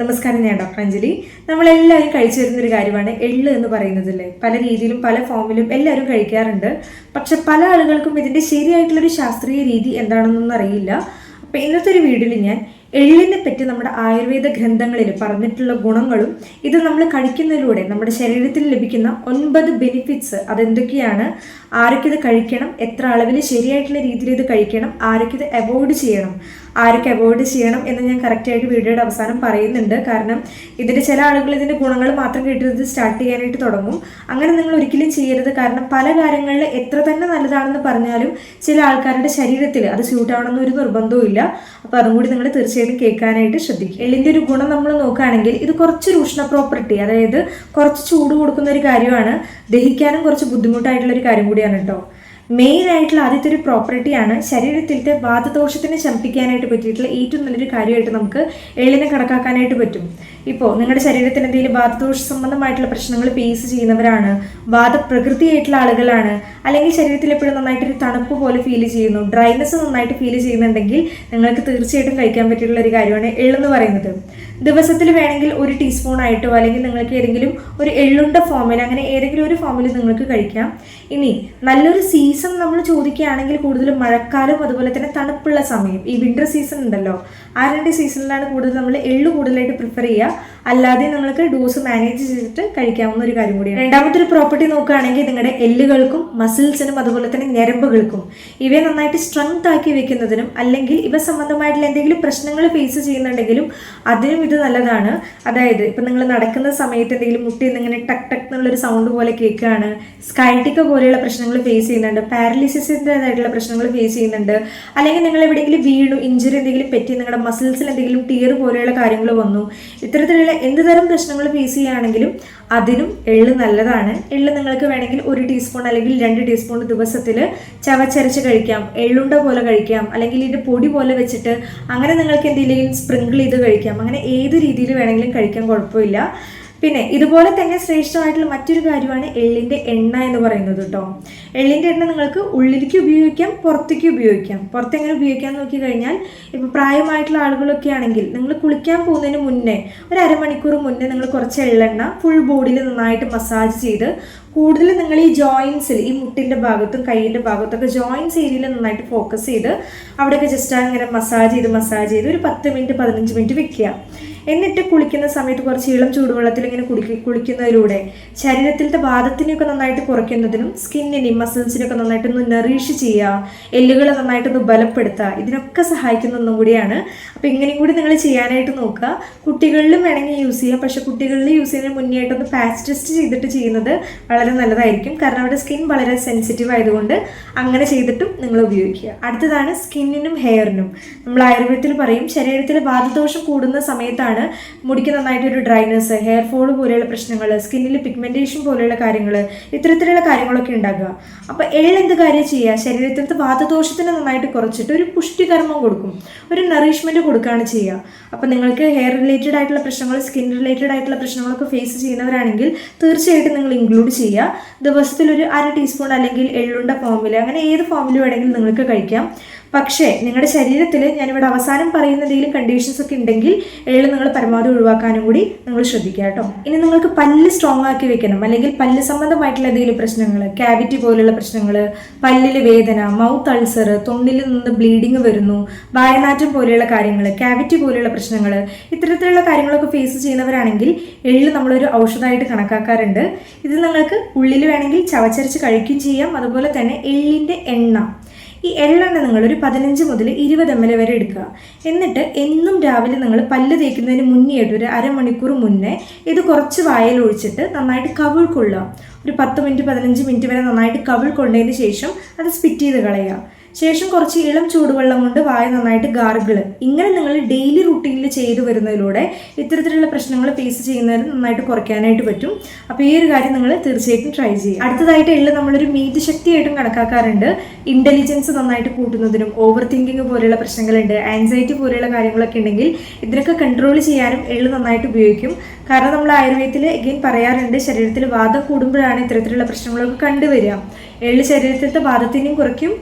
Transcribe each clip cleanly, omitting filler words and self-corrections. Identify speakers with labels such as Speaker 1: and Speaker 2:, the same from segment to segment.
Speaker 1: നമസ്കാരം, ഞാൻ ഡോക്ടർ അഞ്ജലി. നമ്മളെല്ലാവരും കഴിച്ചു വരുന്നൊരു കാര്യമാണ് എള്ള് എന്ന് പറയുന്നതല്ലേ. പല രീതിയിലും പല ഫോമിലും എല്ലാവരും കഴിക്കാറുണ്ട്. പക്ഷെ പല ആളുകൾക്കും ഇതിൻ്റെ ശരിയായിട്ടുള്ളൊരു ശാസ്ത്രീയ രീതി എന്താണെന്നൊന്നും അറിയില്ല. അപ്പോൾ ഇന്നത്തെ ഒരു വീഡിയോയിൽ ഞാൻ എള്ളിനെ പറ്റി നമ്മുടെ ആയുർവേദ ഗ്രന്ഥങ്ങളിൽ പറഞ്ഞിട്ടുള്ള ഗുണങ്ങളും ഇത് നമ്മൾ കഴിക്കുന്നതിലൂടെ നമ്മുടെ ശരീരത്തിൽ ലഭിക്കുന്ന 9 ബെനിഫിറ്റ്സ് അതെന്തൊക്കെയാണ്, ആരൊക്കെ ഇത് കഴിക്കണം, എത്ര അളവിൽ ശരിയായിട്ടുള്ള രീതിയിൽ ഇത് കഴിക്കണം, ആരൊക്കെ ഇത് അവോയ്ഡ് ചെയ്യണം എന്ന് ഞാൻ കറക്റ്റായിട്ട് വീഡിയോയുടെ അവസാനം പറയുന്നുണ്ട്. കാരണം ഇതിൻ്റെ ചില ആളുകൾ ഇതിൻ്റെ ഗുണങ്ങൾ മാത്രം കേട്ടത് സ്റ്റാർട്ട് ചെയ്യാനായിട്ട് തുടങ്ങും. അങ്ങനെ നിങ്ങൾ ഒരിക്കലും ചെയ്യരുത്. കാരണം പല കാര്യങ്ങളിൽ എത്ര തന്നെ നല്ലതാണെന്ന് പറഞ്ഞാലും ചില ആൾക്കാരുടെ ശരീരത്തിൽ അത് സ്യൂട്ട് ആവണമെന്ന് ഒരു നിർബന്ധവും ഇല്ല. അപ്പോൾ അതും കൂടി നിങ്ങൾ തീർച്ചയായിട്ടും കേൾക്കാനായിട്ട് ശ്രദ്ധിക്കും. എള്ളിൻ്റെ ഒരു ഗുണം നമ്മൾ നോക്കുകയാണെങ്കിൽ ഇത് കുറച്ചൊരു ഉഷ്ണ പ്രോപ്പർട്ടി, അതായത് കുറച്ച് ചൂട് കൊടുക്കുന്ന ഒരു കാര്യമാണ്. ദഹിക്കാനും കുറച്ച് ബുദ്ധിമുട്ടായിട്ടുള്ള ഒരു കാര്യം കൂടിയാണ് കേട്ടോ. മെയിൻ ആയിട്ടുള്ള ആദ്യത്തെ ഒരു പ്രോപ്പർട്ടിയാണ് ശരീരത്തിലത്തെ വാതദോഷത്തിനെ ശമിപ്പിക്കാനായിട്ട് പറ്റിയിട്ടുള്ള ഏറ്റവും നല്ലൊരു കാര്യമായിട്ട് നമുക്ക് എള്ളിനെ കണക്കാക്കാനായിട്ട് പറ്റും. ഇപ്പോൾ നിങ്ങളുടെ ശരീരത്തിന് എന്തെങ്കിലും വാതദോഷ സംബന്ധമായിട്ടുള്ള പ്രശ്നങ്ങൾ ഫേസ് ചെയ്യുന്നവരാണ്, വാതപ്രകൃതിയായിട്ടുള്ള ആളുകളാണ്, അല്ലെങ്കിൽ ശരീരത്തിൽ എപ്പോഴും നന്നായിട്ടൊരു തണുപ്പ് പോലെ ഫീൽ ചെയ്യുന്നു, ഡ്രൈനെസ് നന്നായിട്ട് ഫീൽ ചെയ്യുന്നുണ്ടെങ്കിൽ നിങ്ങൾക്ക് തീർച്ചയായിട്ടും കഴിക്കാൻ പറ്റിയിട്ടുള്ള ഒരു കാര്യമാണ് എള്ളെന്ന് പറയുന്നത്. ദിവസത്തിൽ വേണമെങ്കിൽ 1 ടീസ്പൂൺ ആയിട്ടോ അല്ലെങ്കിൽ നിങ്ങൾക്ക് ഏതെങ്കിലും ഒരു എള്ളുണ്ട ഫോമിൽ, അങ്ങനെ ഏതെങ്കിലും ഒരു ഫോമിൽ നിങ്ങൾക്ക് കഴിക്കാം. ഇനി നല്ലൊരു സീസൺ നമ്മൾ ചോദിക്കുകയാണെങ്കിൽ കൂടുതലും മഴക്കാലം അതുപോലെ തന്നെ തണുപ്പുള്ള സമയം, ഈ വിൻ്റർ സീസൺ ഉണ്ടല്ലോ, ആ 2 സീസണിലാണ് കൂടുതൽ നമ്മൾ എള്ളു കൂടുതലായിട്ട് പ്രിഫർ ചെയ്യുക. അല്ലാതെ നിങ്ങൾക്ക് ഡോസ് മാനേജ് ചെയ്തിട്ട് കഴിക്കാവുന്ന ഒരു കാര്യം കൂടിയാണ്. രണ്ടാമത്തെ ഒരു പ്രോപ്പർട്ടി നോക്കുകയാണെങ്കിൽ നിങ്ങളുടെ എല്ലുകൾക്കും മസിൽസിനും അതുപോലെ തന്നെ ഞരമ്പുകൾക്കും ഇവയെ നന്നായിട്ട് സ്ട്രെങ്ത് ആക്കി വെക്കുന്നതിനും, അല്ലെങ്കിൽ ഇവ സംബന്ധമായിട്ടുള്ള എന്തെങ്കിലും പ്രശ്നങ്ങൾ ഫേസ് ചെയ്യുന്നുണ്ടെങ്കിലും അതിനും ഇത് നല്ലതാണ്. അതായത് ഇപ്പം നിങ്ങൾ നടക്കുന്ന സമയത്ത് എന്തെങ്കിലും മുട്ടിൽ നിന്ന് ഇങ്ങനെ ടക്ക് ടക്ക് എന്നുള്ളൊരു സൗണ്ട് പോലെ കേൾക്കുകയാണ്, സ്കൈറ്റിക്ക പോലെയുള്ള പ്രശ്നങ്ങൾ ഫേസ് ചെയ്യുന്നുണ്ട്, പാരലിസിസിൻ്റെതായിട്ടുള്ള പ്രശ്നങ്ങൾ ഫേസ് ചെയ്യുന്നുണ്ട്, അല്ലെങ്കിൽ നിങ്ങൾ എവിടെയെങ്കിലും വീണു, ഇഞ്ചുറി എന്തെങ്കിലും പറ്റി നിങ്ങളുടെ മസിൽസിൽ എന്തെങ്കിലും ടിയർ പോലെയുള്ള കാര്യങ്ങൾ വന്നു, ഇത്തരത്തിലുള്ള എന്ത് തരം പ്രശ്നങ്ങൾ ഫേസ് ചെയ്യുകയാണെങ്കിലും അതിനും എള്ള് നല്ലതാണ്. എള്ള് നിങ്ങൾക്ക് വേണമെങ്കിൽ 1 ടീസ്പൂൺ അല്ലെങ്കിൽ 2 ടീസ്പൂൺ ദിവസത്തിൽ ചവച്ചരച്ച് കഴിക്കാം, എള്ളുണ്ട പോലെ കഴിക്കാം, അല്ലെങ്കിൽ ഇതിൻ്റെ പൊടി പോലെ വെച്ചിട്ട് അങ്ങനെ നിങ്ങൾക്ക് എന്തെങ്കിലും സ്പ്രിങ്കിൾ ചെയ്ത് കഴിക്കാം. അങ്ങനെ ഏത് രീതിയിൽ വേണമെങ്കിലും കഴിക്കാൻ കുഴപ്പമില്ല. പിന്നെ ഇതുപോലെ തന്നെ ശ്രേഷ്ഠമായിട്ടുള്ള മറ്റൊരു കാര്യമാണ് എള്ളിൻ്റെ എണ്ണ എന്ന് പറയുന്നത് കേട്ടോ. എള്ളിൻ്റെ എണ്ണ നിങ്ങൾക്ക് ഉള്ളിലേക്ക് ഉപയോഗിക്കാം, പുറത്തേക്ക് ഉപയോഗിക്കാം. പുറത്തെങ്ങനെ ഉപയോഗിക്കാൻ നോക്കി കഴിഞ്ഞാൽ, ഇപ്പോൾ പ്രായമായിട്ടുള്ള ആളുകളൊക്കെ ആണെങ്കിൽ നിങ്ങൾ കുളിക്കാൻ പോകുന്നതിന് മുന്നേ ഒരു അരമണിക്കൂർ മുന്നേ നിങ്ങൾ കുറച്ച് എള്ളെണ്ണ ഫുൾ ബോഡിയിൽ നന്നായിട്ട് മസാജ് ചെയ്ത്, കൂടുതൽ നിങ്ങൾ ഈ ജോയിൻസിൽ, ഈ മുട്ടിൻ്റെ ഭാഗത്തും കയ്യിൻ്റെ ഭാഗത്തൊക്കെ ജോയിൻസ് ഏരിയയിൽ നന്നായിട്ട് ഫോക്കസ് ചെയ്ത് അവിടെയൊക്കെ ജസ്റ്റ് അങ്ങനെ മസാജ് ചെയ്ത് ഒരു 10 മിനിറ്റ് 15 മിനിറ്റ് വെക്കുക. എന്നിട്ട് കുളിക്കുന്ന സമയത്ത് കുറച്ച് ഇളം ചൂടുവെള്ളത്തിൽ ഇങ്ങനെ കുളിക്കുന്നതിലൂടെ ശരീരത്തിലത്തെ വാദത്തിനെയൊക്കെ നന്നായിട്ട് കുറയ്ക്കുന്നതിനും സ്കിന്നിനെയും മസിൽസിനെയൊക്കെ നന്നായിട്ടൊന്ന് നറീഷ് ചെയ്യുക, എല്ലുകളെ നന്നായിട്ടൊന്ന് ബലപ്പെടുത്തുക, ഇതിനൊക്കെ സഹായിക്കുന്ന ഒന്നും കൂടിയാണ്. അപ്പോൾ ഇങ്ങനെയും കൂടി നിങ്ങൾ ചെയ്യാനായിട്ട് നോക്കുക. കുട്ടികളിലും വേണമെങ്കിൽ യൂസ് ചെയ്യാം. പക്ഷേ കുട്ടികളിൽ യൂസ് ചെയ്യുന്നതിന് മുന്നേ ആയിട്ടൊന്ന് പാച്ച് ടെസ്റ്റ് ചെയ്തിട്ട് ചെയ്യുന്നത് വളരെ നല്ലതായിരിക്കും. കാരണം അവരുടെ സ്കിൻ വളരെ സെൻസിറ്റീവ് ആയതുകൊണ്ട് അങ്ങനെ ചെയ്തിട്ടും നിങ്ങൾ ഉപയോഗിക്കുക. അടുത്തതാണ് സ്കിന്നിനും ഹെയറിനും. നമ്മൾ ആയുർവേദത്തിൽ പറയും ശരീരത്തിൽ വാതദോഷം കൂടുന്ന സമയത്താണ് മുടിക്ക് നന്നായിട്ടൊരു ഡ്രൈനെസ്, ഹെയർ ഫോൾ പോലെയുള്ള പ്രശ്നങ്ങൾ, സ്കിന്നിൽ പിഗ്മെന്റേഷൻ പോലെയുള്ള കാര്യങ്ങൾ, ഇത്തരത്തിലുള്ള കാര്യങ്ങളൊക്കെ ഉണ്ടാകുക. അപ്പോൾ എന്ത് കാര്യം ചെയ്യുക, ശരീരത്തിലത്തെ വാതദോഷത്തിന് നന്നായിട്ട് കുറച്ചിട്ട് ഒരു പുഷ്ടികർമ്മം കൊടുക്കും, ഒരു നറിഷ്മെന്റ് കൊടുക്കുകയാണ് ചെയ്യുക. അപ്പോൾ നിങ്ങൾക്ക് ഹെയർ റിലേറ്റഡ് ആയിട്ടുള്ള പ്രശ്നങ്ങൾ, സ്കിൻ റിലേറ്റഡ് ആയിട്ടുള്ള പ്രശ്നങ്ങളൊക്കെ ഫേസ് ചെയ്യുന്നവരാണെങ്കിൽ തീർച്ചയായിട്ടും നിങ്ങൾ ഇൻക്ലൂഡ് ചെയ്യുക. ദിവസത്തിൽ ഒരു 1/2 ടീസ്പൂൺ അല്ലെങ്കിൽ എള്ളുണ്ട ഫോമിൽ, അങ്ങനെ ഏത് ഫോമിൽ വേണമെങ്കിലും നിങ്ങൾക്ക് കഴിക്കാം. പക്ഷേ നിങ്ങളുടെ ശരീരത്തിൽ ഞാനിവിടെ അവസാനം പറയുന്ന എന്തെങ്കിലും കണ്ടീഷൻസ് ഒക്കെ ഉണ്ടെങ്കിൽ എള്ള് നിങ്ങൾ പരമാവധി ഒഴിവാക്കാനും കൂടി നിങ്ങൾ ശ്രദ്ധിക്കുക കേട്ടോ. ഇനി നിങ്ങൾക്ക് പല്ല് സ്ട്രോങ് ആക്കി വെക്കണം, അല്ലെങ്കിൽ പല്ല് സംബന്ധമായിട്ടുള്ള എന്തെങ്കിലും പ്രശ്നങ്ങൾ, ക്യാവിറ്റി പോലുള്ള പ്രശ്നങ്ങൾ, പല്ലിൽ വേദന, മൗത്ത് അൾസർ, തൊണ്ടിൽ നിന്ന് ബ്ലീഡിങ് വരുന്നു, വായനാറ്റം പോലെയുള്ള കാര്യങ്ങൾ, ക്യാവിറ്റി പോലെയുള്ള പ്രശ്നങ്ങൾ, ഇത്തരത്തിലുള്ള കാര്യങ്ങളൊക്കെ ഫേസ് ചെയ്യുന്നവരാണെങ്കിൽ എള്ള് നമ്മളൊരു ഔഷധമായിട്ട് കണക്കാക്കാറുണ്ട്. ഇത് നിങ്ങൾക്ക് ഉള്ളിൽ വേണമെങ്കിൽ ചവച്ചരച്ച് കഴിക്കുകയും ചെയ്യാം. അതുപോലെ തന്നെ എള്ളിൻ്റെ എണ്ണ, ഈ എള്ളെണ്ണ നിങ്ങളൊരു 15 മുതൽ 20 ml വരെ എടുക്കുക. എന്നിട്ട് എന്നും രാവിലെ നിങ്ങൾ പല്ല് തേക്കുന്നതിന് മുന്നേ ആയിട്ട് ഒരു അരമണിക്കൂർ മുന്നേ ഇത് കുറച്ച് വായിൽ ഒഴിച്ചിട്ട് നന്നായിട്ട് കവിൾ കൊള്ളുക. ഒരു 10 മിനിറ്റ് 15 മിനിറ്റ് വരെ നന്നായിട്ട് കവിൾ കൊണ്ടതിന് ശേഷം അത് സ്പിറ്റ് ചെയ്ത് കളയുക. ശേഷം കുറച്ച് ഇളം ചൂടുവെള്ളം കൊണ്ട് വായ നന്നായിട്ട് ഗാർഗിള്. ഇങ്ങനെ നിങ്ങൾ ഡെയിലി റുട്ടീനിൽ ചെയ്തു വരുന്നതിലൂടെ ഇത്തരത്തിലുള്ള പ്രശ്നങ്ങൾ ഫേസ് ചെയ്യുന്നതിന് നന്നായിട്ട് കുറയ്ക്കാനായിട്ട് പറ്റും. അപ്പോൾ ഈ ഒരു കാര്യം നിങ്ങൾ തീർച്ചയായിട്ടും ട്രൈ ചെയ്യുക. അടുത്തതായിട്ട് എള്ള് നമ്മളൊരു മീറ്റ് ശക്തിയായിട്ടും കണക്കാക്കാറുണ്ട്. ഇന്റലിജൻസ് നന്നായിട്ട് കൂട്ടുന്നതിനും, ഓവർ തിങ്കിങ് പോലെയുള്ള പ്രശ്നങ്ങളുണ്ട്, ആൻസൈറ്റി പോലെയുള്ള കാര്യങ്ങളൊക്കെ ഉണ്ടെങ്കിൽ ഇതിനൊക്കെ കൺട്രോൾ ചെയ്യാനും എള്ള് നന്നായിട്ട് ഉപയോഗിക്കും. കാരണം നമ്മൾ ആയുർവേദത്തിൽ എഗെയിൻ പറയാറുണ്ട് ശരീരത്തിൽ വാദം കൂടുമ്പോഴാണ് ഇത്തരത്തിലുള്ള പ്രശ്നങ്ങളൊക്കെ കണ്ടുവരിക. എള്ള് ശരീരത്തിലത്തെ വാദത്തിനെയും കുറയ്ക്കും,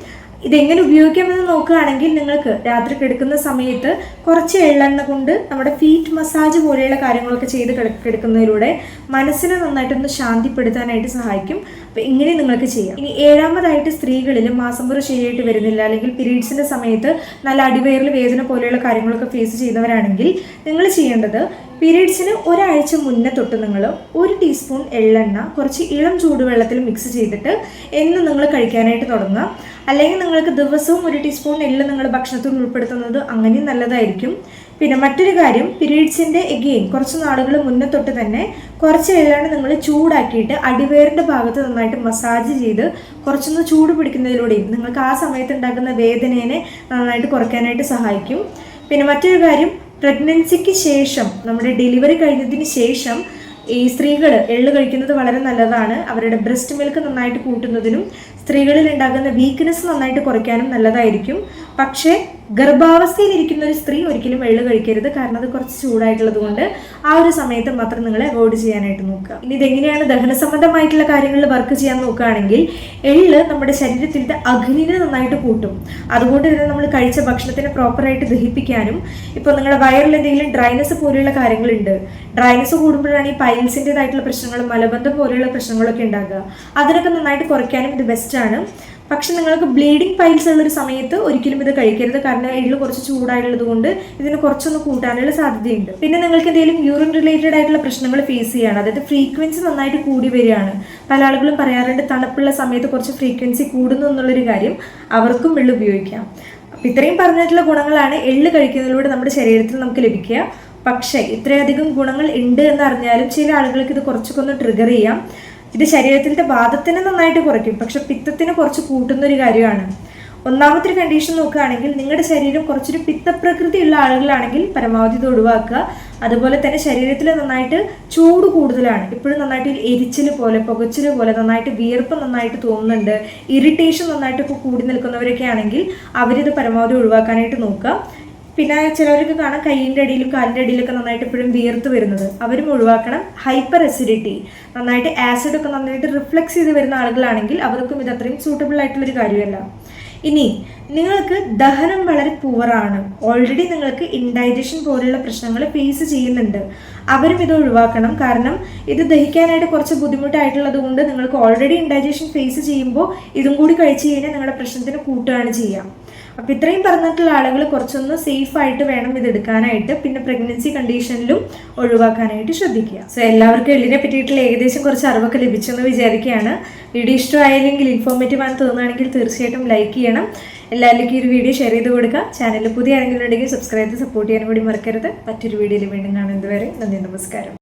Speaker 1: ഇതെങ്ങനെ ഉപയോഗിക്കാമെന്ന് നോക്കുകയാണെങ്കിൽ നിങ്ങൾക്ക് രാത്രി കിടക്കുന്ന സമയത്ത് കുറച്ച് എള്ളെണ്ണ കൊണ്ട് നമ്മുടെ ഫീറ്റ് മസാജ് പോലെയുള്ള കാര്യങ്ങളൊക്കെ ചെയ്ത് കിടക്കുന്നതിലൂടെ മനസ്സിനെ നന്നായിട്ടൊന്ന് ശാന്തിപ്പെടുത്താനായിട്ട് സഹായിക്കും. അപ്പോൾ ഇങ്ങനെ നിങ്ങൾക്ക് ചെയ്യാം. ഇനി 7ാമതായിട്ട് സ്ത്രീകളിൽ മാസമുറ ശരിയായിട്ട് വരുന്നില്ല, അല്ലെങ്കിൽ പീരീഡ്സിൻ്റെ സമയത്ത് നല്ല അടിവയറിൽ വേദന പോലെയുള്ള കാര്യങ്ങളൊക്കെ ഫേസ് ചെയ്യുന്നവരാണെങ്കിൽ നിങ്ങൾ ചെയ്യേണ്ടത് പീരീഡ്സിന് ഒരാഴ്ച മുന്നേ തൊട്ട് നിങ്ങൾ 1 ടീസ്പൂൺ എള്ളെണ്ണ കുറച്ച് ഇളം ചൂടുവെള്ളത്തിൽ മിക്സ് ചെയ്തിട്ട് എന്നും നിങ്ങൾ കഴിക്കാനായിട്ട് തുടങ്ങുക. അല്ലെങ്കിൽ നിങ്ങൾക്ക് ദിവസവും 1 ടീസ്പൂൺ എള്ള് നിങ്ങൾ ഭക്ഷണത്തിൽ ഉൾപ്പെടുത്തുന്നത് അങ്ങനെയും നല്ലതായിരിക്കും. പിന്നെ മറ്റൊരു കാര്യം, പീരീഡ്സിൻ്റെ എഗെയിൻ കുറച്ച് നാളുകൾ മുന്നേ തൊട്ട് തന്നെ കുറച്ച് എള്ളെണ്ണ നിങ്ങൾ ചൂടാക്കിയിട്ട് അടിവയറിൻ്റെ ഭാഗത്ത് നന്നായിട്ട് മസാജ് ചെയ്ത് കുറച്ചൊന്ന് ചൂട് പിടിക്കുന്നതിലൂടെയും നിങ്ങൾക്ക് ആ സമയത്ത് ഉണ്ടാക്കുന്ന വേദനയെ നന്നായിട്ട് കുറയ്ക്കാനായിട്ട് സഹായിക്കും. പിന്നെ മറ്റൊരു കാര്യം, പ്രഗ്നൻസിക്ക് ശേഷം നമ്മുടെ ഡെലിവറി കഴിഞ്ഞതിന് ശേഷം ഈ സ്ത്രീകൾ എള്ള് കഴിക്കുന്നത് വളരെ നല്ലതാണ്. അവരുടെ ബ്രസ്റ്റ് മിൽക്ക് നന്നായിട്ട് കൂട്ടുന്നതിനും സ്ത്രീകളിൽ ഉണ്ടാകുന്ന വീക്ക്നെസ് നന്നായിട്ട് കുറയ്ക്കാനും നല്ലതായിരിക്കും. പക്ഷേ ഗർഭാവസ്ഥയിലിരിക്കുന്ന ഒരു സ്ത്രീ ഒരിക്കലും എള്ള് കഴിക്കരുത്, കാരണം അത് കുറച്ച് ചൂടായിട്ടുള്ളത് കൊണ്ട് ആ ഒരു സമയത്ത് മാത്രം നിങ്ങൾ അവോയ്ഡ് ചെയ്യാനായിട്ട് നോക്കുക. ഇനി ഇതെങ്ങനെയാണ് ദഹന സംബന്ധമായിട്ടുള്ള കാര്യങ്ങളിൽ വർക്ക് ചെയ്യാൻ നോക്കുകയാണെങ്കിൽ, എള്ള് നമ്മുടെ ശരീരത്തിൻ്റെ അഗ്നിനെ നന്നായിട്ട് കൂട്ടും. അതുകൊണ്ട് തന്നെ നമ്മൾ കഴിച്ച ഭക്ഷണത്തിനെ പ്രോപ്പറായിട്ട് ദഹിപ്പിക്കാനും, ഇപ്പോൾ നിങ്ങളുടെ വയറിൽ എന്തെങ്കിലും ഡ്രൈനസ് പോലെയുള്ള കാര്യങ്ങളുണ്ട്, ഡ്രൈനസ് കൂടുമ്പോഴാണ് ഈ പൈൽസിൻ്റെതായിട്ടുള്ള പ്രശ്നങ്ങളും മലബന്ധം പോലെയുള്ള പ്രശ്നങ്ങളൊക്കെ ഉണ്ടാകുക, അതിനൊക്കെ നന്നായിട്ട് കുറയ്ക്കാനും ഇത് ബെസ്റ്റാണ്. പക്ഷെ നിങ്ങൾക്ക് ബ്ലീഡിങ് പൈൽസ് ഉള്ളൊരു സമയത്ത് ഒരിക്കലും ഇത് കഴിക്കരുത്, കാരണം എള്ള് കുറച്ച് ചൂടായിട്ടുള്ളത് കൊണ്ട് ഇതിന് കുറച്ചൊന്ന് കൂട്ടാനുള്ള സാധ്യതയുണ്ട്. പിന്നെ നിങ്ങൾക്ക് എന്തെങ്കിലും യൂറിൻ റിലേറ്റഡ് ആയിട്ടുള്ള പ്രശ്നങ്ങൾ ഫേസ് ചെയ്യുകയാണ്, അതായത് ഫ്രീക്വൻസി നന്നായിട്ട് കൂടി വരികയാണ്. പല ആളുകളും പറയാറുണ്ട് തണുപ്പുള്ള സമയത്ത് കുറച്ച് ഫ്രീക്വൻസി കൂടുന്നു എന്നുള്ളൊരു കാര്യം, അവർക്കും എള്ള് ഉപയോഗിക്കാം. അപ്പം ഇത്രയും പറഞ്ഞിട്ടുള്ള ഗുണങ്ങളാണ് എള്ള് കഴിക്കുന്നതിലൂടെ നമ്മുടെ ശരീരത്തിൽ നമുക്ക് ലഭിക്കുക. പക്ഷേ ഇത്രയധികം ഗുണങ്ങൾ ഉണ്ട് എന്നറിഞ്ഞാലും ചില ആളുകൾക്ക് ഇത് കുറച്ചൊക്കെ ഒന്ന് ട്രിഗർ ചെയ്യാം. ഇത് ശരീരത്തിൻ്റെ വാദത്തിനെ നന്നായിട്ട് കുറയ്ക്കും, പക്ഷെ പിത്തത്തിന് കുറച്ച് കൂട്ടുന്നൊരു കാര്യമാണ്. ഒന്നാമത്തെ ഒരു കണ്ടീഷൻ നോക്കുകയാണെങ്കിൽ, നിങ്ങളുടെ ശരീരം കുറച്ചൊരു പിത്തപ്രകൃതിയുള്ള ആളുകളാണെങ്കിൽ പരമാവധി ഇത് ഒഴിവാക്കുക. അതുപോലെ തന്നെ ശരീരത്തിൽ നന്നായിട്ട് ചൂട് കൂടുതലാണ്, ഇപ്പോഴും നന്നായിട്ട് എരിച്ചിൽ പോലെ പുകച്ചിൽ പോലെ നന്നായിട്ട് വിയർപ്പ് നന്നായിട്ട് തോന്നുന്നുണ്ട്, ഇറിറ്റേഷൻ നന്നായിട്ടൊക്കെ കൂടി നിൽക്കുന്നവരൊക്കെ ആണെങ്കിൽ അവരിത് പരമാവധി ഒഴിവാക്കാനായിട്ട് നോക്കുക. പിന്നെ ചിലവർക്ക് കാണാം കൈയിൻ്റെ അടിയിലും കാലിൻ്റെ അടിയിലൊക്കെ നന്നായിട്ട് എപ്പോഴും വിയർത്ത് വരുന്നത്, അവരും ഒഴിവാക്കണം. ഹൈപ്പർ അസിഡിറ്റി, നന്നായിട്ട് ആസിഡൊക്കെ നന്നായിട്ട് റിഫ്ലക്സ് ചെയ്ത് വരുന്ന ആളുകളാണെങ്കിൽ അവർക്കും ഇത് അത്രയും സൂട്ടബിൾ ആയിട്ടുള്ളൊരു കാര്യമല്ല. ഇനി നിങ്ങൾക്ക് ദഹനം വളരെ പൂവറാണ്, ഓൾറെഡി നിങ്ങൾക്ക് ഇൻഡൈജഷൻ പോലുള്ള പ്രശ്നങ്ങൾ ഫേസ് ചെയ്യുന്നുണ്ട്, അവരും ഇത് ഒഴിവാക്കണം. കാരണം ഇത് ദഹിക്കാനായിട്ട് കുറച്ച് ബുദ്ധിമുട്ടായിട്ടുള്ളത് കൊണ്ട് നിങ്ങൾക്ക് ഓൾറെഡി ഇൻഡൈജഷൻ ഫേസ് ചെയ്യുമ്പോൾ ഇതും കൂടി കഴിച്ചു കഴിഞ്ഞാൽ നിങ്ങളുടെ പ്രശ്നത്തിന് കൂട്ടുകയാണ് ചെയ്യുക. അപ്പോൾ ഇത്രയും പറഞ്ഞിട്ടുള്ള ആളുകൾ കുറച്ചൊന്ന് സേഫായിട്ട് വേണം ഇത് എടുക്കാനായിട്ട്. പിന്നെ പ്രഗ്നൻസി കണ്ടീഷനിലും ഒഴിവാക്കാനായിട്ട് ശ്രദ്ധിക്കുക. സോ എല്ലാവർക്കും എള്ളിനെ പറ്റിയിട്ടുള്ള ഏകദേശം കുറച്ച് അറിവൊക്കെ ലഭിച്ചെന്ന് വിചാരിക്കുകയാണ്. വീഡിയോ ഇഷ്ടമായില്ലെങ്കിൽ ഇൻഫോർമേറ്റീവ് ആണെന്ന് തോന്നുകയാണെങ്കിൽ തീർച്ചയായിട്ടും ലൈക്ക് ചെയ്യണം. എല്ലാവർക്കും ഈ ഒരു വീഡിയോ ഷെയർ ചെയ്ത് കൊടുക്കുക. ചാനലിൽ പുതിയ ആരെങ്കിലും ഉണ്ടെങ്കിൽ സബ്സ്ക്രൈബ് ചെയ്ത് സപ്പോർട്ട് ചെയ്യാൻ കൂടി മറക്കരുത്. മറ്റൊരു വീഡിയോയിൽ വീണ്ടും കാണുന്നത് വരെ നന്ദി, നമസ്കാരം.